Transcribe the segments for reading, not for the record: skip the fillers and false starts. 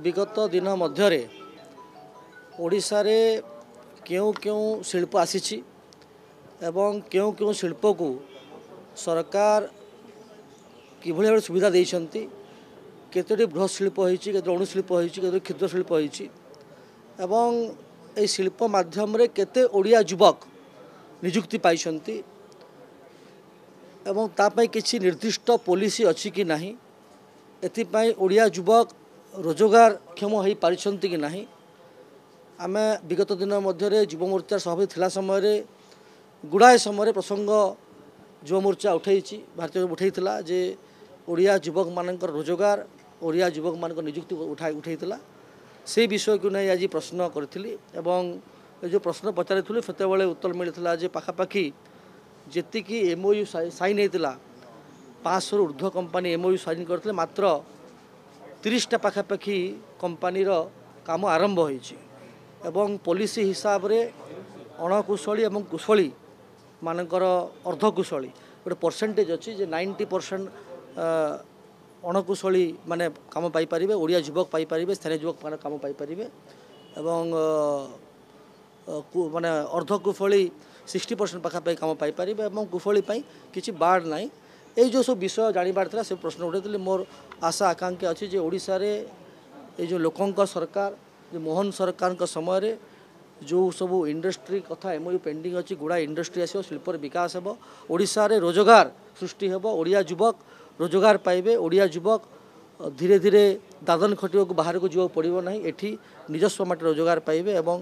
विगत दिन मध्य ओडिशा रे केउ केउ शिल्प आसी एवं केउ केउ शिल्प को सरकार किभली भाव सुविधा देइछंती केतोटी बृहत शिल्प होइछि केतोटी अणु शिल्प होइछि केतोटी क्षुद्र शिल्प होइछि एवं ए शिल्प माध्यम रे केते ओडिया युवक नियुक्ति पाइछंती एवं तापई किछि निर्दिष्ट पॉलिसी अछि कि नाही एथिपाई ओडिया युवक रोजगार क्षम हो पारिछंती कि नाही आमे विगत दिन मध्य युव मोर्चा सभापति थिला समय गुड़ाए समय प्रसंग युव मोर्चा उठेछि भारतीय उठेइथिला जे ओडिया युवक मानकर रोजगार ओडिया युवक मानकर नियुक्ति उठेइथिला से विषय को नहीं आज प्रश्न करी एवं जो प्रश्न पचारि सेते उत्तर मिलता जे पाखापाखि जी एमओयू साइन होता 500 ऊर्ध्व कंपानी एमओयू साइन करते मात्र 30टा पाखापाखि कंपानी काम आरंभ होइछि एवं पॉलिसी हिसाब रे अणकुशली एवं कुशली मानकर अर्धकुशली गोटे परसेंटेज अच्छी जे 90% अणकुशली माने काम पाई परिबे ओडिया युवक पाई परिबे स्थानीय युवक माने काम पाई परिबे एवं माने अर्धकुशली 60% पाखापाखि काम पाई परिबे एवं कुशली पाई किछि बाड़ नाही ए जो सब विषय जानिबार थिला से प्रश्न उठेइथिले मोर आशा आकांक्षा अछि जे ओडिशा रे ए जो लोकंक सरकार जो मोहन सरकार समय रे जो सब इंडस्ट्री कथा एमओयू पेंडिंग अच्छी गुड़ा इंडस्ट्री आसो शिल्पर विकास हेबो ओडिशा रे रोजगार सृष्टि हेबो ओडिया युवक रोजगार पाइबे ओडिया युवक धीरे धीरे दादन खटिया को बाहर को जीव पड़ो ना एठी निजस्व माटी रोजगार पाइबे एवं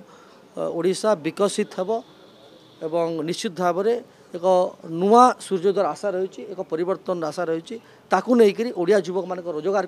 ओडिशा विकसित हेबो एवं निश्चित भाव में एक नुआ सूर्योदय आशा रही एक परिवर्तन आशा रही ताकू नहीं ओडिया युवक मान रोजगार